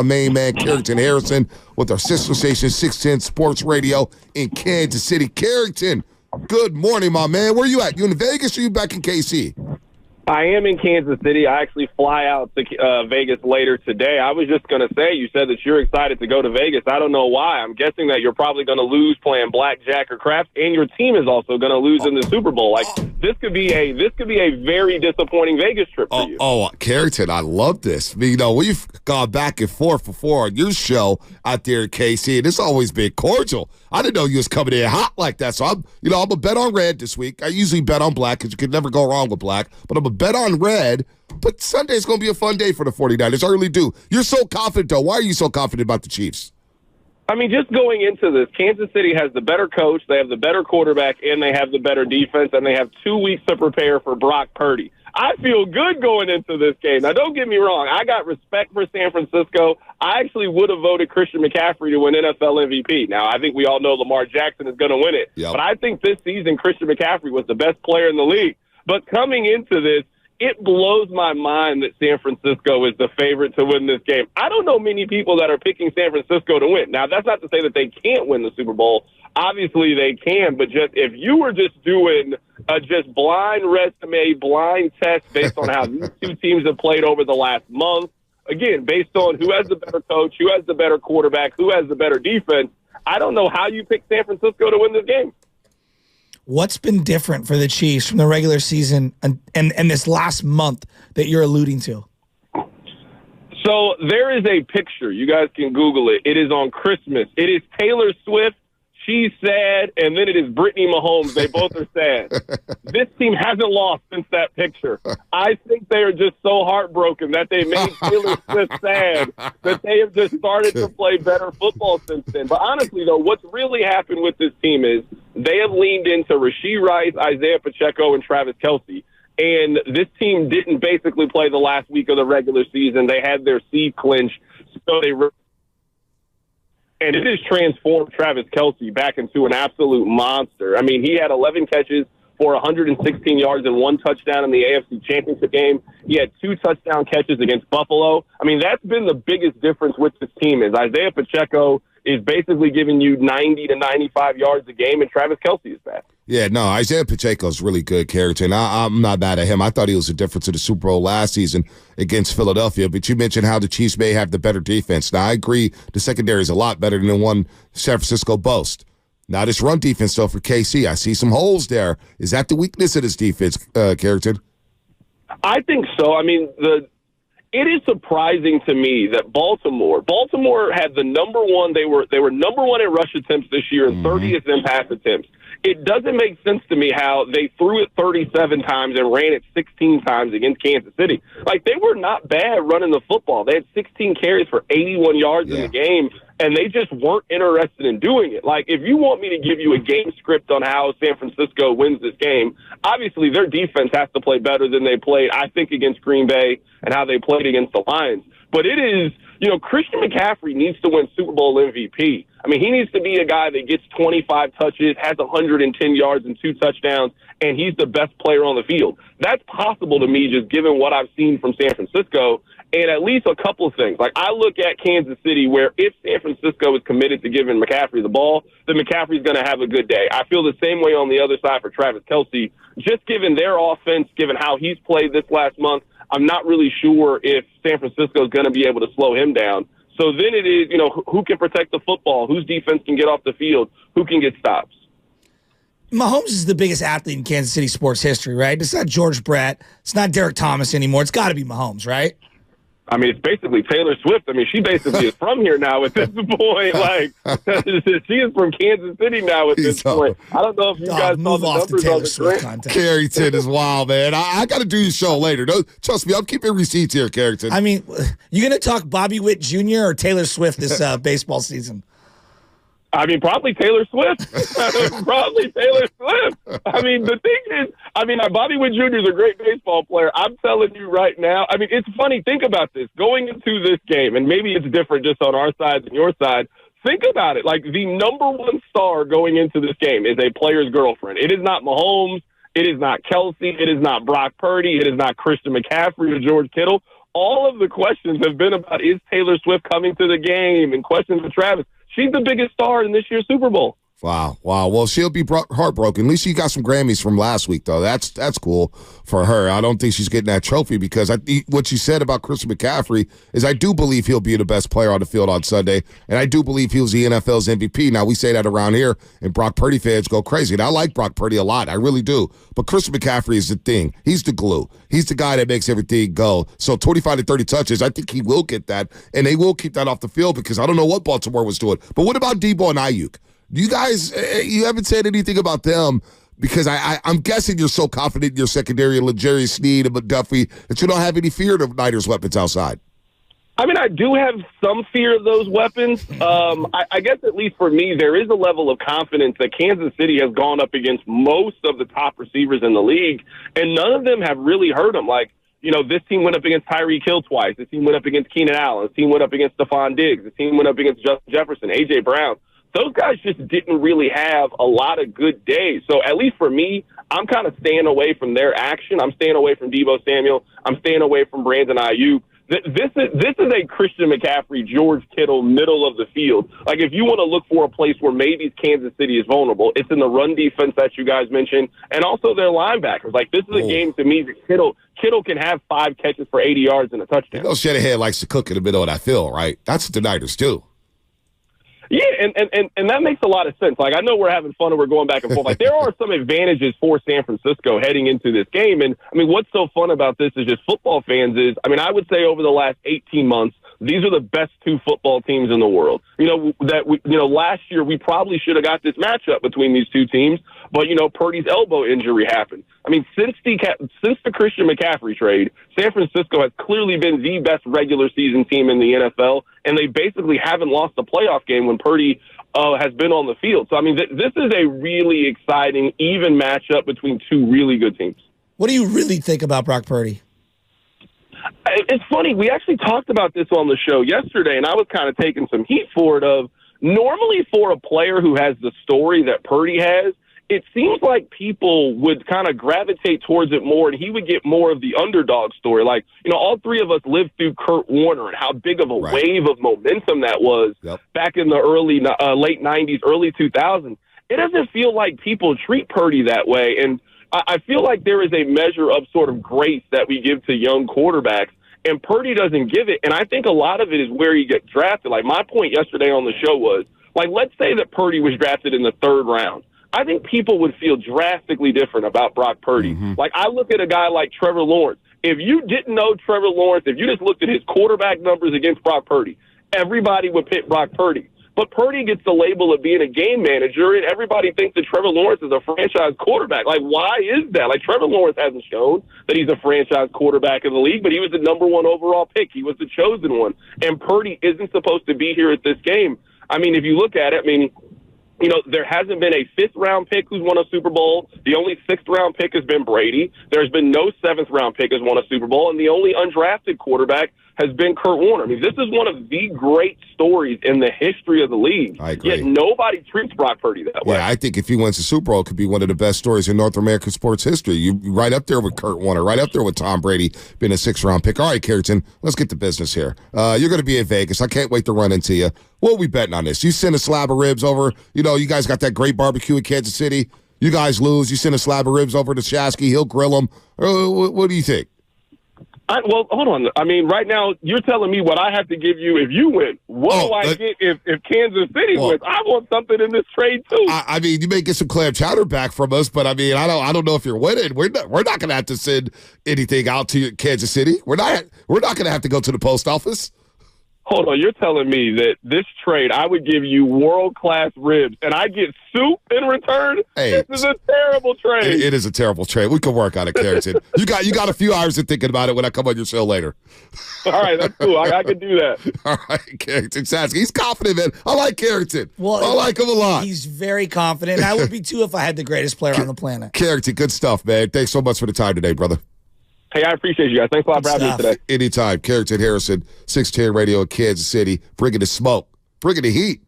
my main man, Carrington Harrison, with our sister station, 610 Sports Radio in Kansas City. Carrington, good morning, my man. Where you at? You in Vegas or you back in KC? I am in Kansas City. I actually fly out to Vegas later today. I was just going to say, you said that you're excited to go to Vegas. I don't know why. I'm guessing that you're probably going to lose playing blackjack or craps, and your team is also going to lose in the Super Bowl. Like this could be a very disappointing Vegas trip for you. Carrington, I love this. You know, we've gone back and forth before on your show out there in KC, and it's always been cordial. I didn't know you was coming in hot like that. So I'm a bet on red this week. I usually bet on black because you can never go wrong with black. But I'm a bet on red. But Sunday's going to be a fun day for the 49ers. I really do. You're so confident, though. Why are you so confident about the Chiefs? I mean, just going into this, Kansas City has the better coach, they have the better quarterback, and they have the better defense, and they have 2 weeks to prepare for Brock Purdy. I feel good going into this game. Now, don't get me wrong. I got respect for San Francisco. I actually would have voted Christian McCaffrey to win NFL MVP. Now, I think we all know Lamar Jackson is going to win it. Yep. But I think this season Christian McCaffrey was the best player in the league. But coming into this, it blows my mind that San Francisco is the favorite to win this game. I don't know many people that are picking San Francisco to win. Now, that's not to say that they can't win the Super Bowl. Obviously, they can, but just if you were just doing a just blind resume, blind test based on how these two teams have played over the last month, again, based on who has the better coach, who has the better quarterback, who has the better defense, I don't know how you pick San Francisco to win this game. What's been different for the Chiefs from the regular season and this last month that you're alluding to? So there is a picture. You guys can Google it. It is on Christmas. It is Taylor Swift. She's sad, and then it is Brittany Mahomes. They both are sad. This team hasn't lost since that picture. I think they are just so heartbroken that they made Taylor Swift sad that they have just started to play better football since then. But honestly, though, what's really happened with this team is they have leaned into Rashee Rice, Isaiah Pacheco, and Travis Kelce. And this team didn't basically play the last week of the regular season. They had their seed clinch, so they and it has transformed Travis Kelce back into an absolute monster. I mean, he had 11 catches for 116 yards and 1 touchdown in the AFC Championship game. He had 2 touchdown catches against Buffalo. I mean, that's been the biggest difference with this team is Isaiah Pacheco is basically giving you 90 to 95 yards a game, and Travis Kelce is back. Yeah, no, Isaiah Pacheco is really good, Carrington. I'm not mad at him. I thought he was a difference in the Super Bowl last season against Philadelphia, but you mentioned how the Chiefs may have the better defense. Now, I agree the secondary is a lot better than the one San Francisco boasts. Now, this run defense, though, for KC, I see some holes there. Is that the weakness of this defense, Carrington? I think so. I mean, it is surprising to me that Baltimore had the number one. They were number one in rush attempts this year and 30th in pass attempts. It doesn't make sense to me how they threw it 37 times and ran it 16 times against Kansas City. Like, they were not bad running the football. They had 16 carries for 81 yards in the game, and they just weren't interested in doing it. Like, if you want me to give you a game script on how San Francisco wins this game, obviously their defense has to play better than they played, I think, against Green Bay and how they played against the Lions. But it is, Christian McCaffrey needs to win Super Bowl MVP. I mean, he needs to be a guy that gets 25 touches, has 110 yards and 2 touchdowns, and he's the best player on the field. That's possible to me just given what I've seen from San Francisco. And at least a couple of things. Like, I look at Kansas City where if San Francisco is committed to giving McCaffrey the ball, then McCaffrey's going to have a good day. I feel the same way on the other side for Travis Kelce. Just given their offense, given how he's played this last month, I'm not really sure if San Francisco is going to be able to slow him down. So then it is, who can protect the football, whose defense can get off the field, who can get stops. Mahomes is the biggest athlete in Kansas City sports history, right? It's not George Brett. It's not Derek Thomas anymore. It's got to be Mahomes, right? I mean, it's basically Taylor Swift. I mean, she basically is from here now at this point. Like, she is from Kansas City now at this point. I don't know if you guys saw the numbers on the screen. Carrington is wild, man. I got to do your show later. Trust me, I'm keeping receipts here, Carrington. I mean, you going to talk Bobby Witt Jr. or Taylor Swift this baseball season? I mean, probably Taylor Swift. Probably Taylor Swift. I mean, the thing is, Bobby Witt Jr. is a great baseball player. I'm telling you right now. I mean, it's funny. Think about this. Going into this game, and maybe it's different just on our side than your side. Think about it. Like, the number one star going into this game is a player's girlfriend. It is not Mahomes. It is not Kelce. It is not Brock Purdy. It is not Christian McCaffrey or George Kittle. all of the questions have been about, is Taylor Swift coming to the game, and questions for Travis. She's the biggest star in this year's Super Bowl. Wow. Well, she'll be heartbroken. At least she got some Grammys from last week, though. That's cool for her. I don't think she's getting that trophy because what you said about Christian McCaffrey is I do believe he'll be the best player on the field on Sunday, and I do believe he was the NFL's MVP. Now, we say that around here, and Brock Purdy fans go crazy. And I like Brock Purdy a lot. I really do. But Christian McCaffrey is the thing. He's the glue. He's the guy that makes everything go. So 25 to 30 touches, I think he will get that, and they will keep that off the field because I don't know what Baltimore was doing. But what about Debo and Ayuk? You guys, you haven't said anything about them because I'm guessing you're so confident in your secondary and L'Jarius Sneed and McDuffie that you don't have any fear of Niners weapons outside. I mean, I do have some fear of those weapons. I guess at least for me, there is a level of confidence that Kansas City has gone up against most of the top receivers in the league, and none of them have really hurt them. Like, you know, this team went up against Tyreek Hill twice. This team went up against Keenan Allen. This team went up against Stephon Diggs. This team went up against Justin Jefferson, A.J. Brown. Those guys just didn't really have a lot of good days. So at least for me, I'm kind of staying away from their action. I'm staying away from Deebo Samuel. I'm staying away from Brandon Ayuk. This is a Christian McCaffrey, George Kittle, middle of the field. Like, if you want to look for a place where maybe Kansas City is vulnerable, it's in the run defense that you guys mentioned, and also their linebackers. Like, this is a game to me that Kittle can have 5 catches for 80 yards and a touchdown. You know, Shanahan likes to cook in the middle of that field, right? That's what the Niners do. Yeah, and that makes a lot of sense. Like, I know we're having fun and we're going back and forth. Like, there are some advantages for San Francisco heading into this game. And, I mean, what's so fun about this is just football fans is, I mean, I would say over the last 18 months, these are the best 2 football teams in the world. Last year we probably should have got this matchup between these 2 teams, but, Purdy's elbow injury happened. I mean, since the Christian McCaffrey trade, San Francisco has clearly been the best regular season team in the NFL, and they basically haven't lost a playoff game when Purdy has been on the field. So, I mean, this is a really exciting, even matchup between 2 really good teams. What do you really think about Brock Purdy? It's funny. We actually talked about this on the show yesterday, and I was kind of taking some heat for it. Normally for a player who has the story that Purdy has, it seems like people would kind of gravitate towards it more, and he would get more of the underdog story. Like, all 3 of us lived through Kurt Warner and how big of a wave of momentum that was back in the late 90s, early 2000s. It doesn't feel like people treat Purdy that way, and I feel like there is a measure of sort of grace that we give to young quarterbacks, and Purdy doesn't give it. And I think a lot of it is where he gets drafted. Like, my point yesterday on the show was, like, let's say that Purdy was drafted in the 3rd round. I think people would feel drastically different about Brock Purdy. Mm-hmm. Like, I look at a guy like Trevor Lawrence. If you didn't know Trevor Lawrence, if you just looked at his quarterback numbers against Brock Purdy, everybody would pick Brock Purdy. But Purdy gets the label of being a game manager, and everybody thinks that Trevor Lawrence is a franchise quarterback. Like, why is that? Like, Trevor Lawrence hasn't shown that he's a franchise quarterback in the league, but he was the number 1 overall pick. He was the chosen one. And Purdy isn't supposed to be here at this game. I mean, if you look at it, there hasn't been a 5th-round pick who's won a Super Bowl. The only 6th-round pick has been Brady. There's been no 7th-round pick has won a Super Bowl, and the only undrafted quarterback has been Kurt Warner. I mean, this is one of the great stories in the history of the league. I agree. Yet nobody treats Brock Purdy that way. Yeah, I think if he wins the Super Bowl, it could be one of the best stories in North American sports history. You right up there with Kurt Warner, right up there with Tom Brady being a 6th-round pick. All right, Carrington, let's get to business here. You're going to be in Vegas. I can't wait to run into you. What are we betting on this? You send a slab of ribs over. You guys got that great barbecue in Kansas City. You guys lose. You send a slab of ribs over to Shasky. He'll grill them. What do you think? Well, hold on. I mean, right now, you're telling me what I have to give you if you win. What do I get if Kansas City wins? I want something in this trade, too. I mean, you may get some clam chowder back from us, but, I mean, I don't know if you're winning. We're not going to have to send anything out to Kansas City. We're not going to have to go to the post office. Hold on, you're telling me that this trade, I would give you world-class ribs, and I get soup in return? Hey, this is a terrible trade. It is a terrible trade. We can work on it, Carrington. you got a few hours of thinking about it when I come on your show later. All right, that's cool. I can do that. All right, Carrington Sasky. He's confident, man. I like Carrington. Well, I like him a lot. He's very confident. I would be, too, if I had the greatest player on the planet. Carrington, good stuff, man. Thanks so much for the time today, brother. Hey, I appreciate you guys. Thanks a lot for having me today. Anytime. Carrington Harrison, 610 Radio in Kansas City, bringing the smoke, bringing the heat.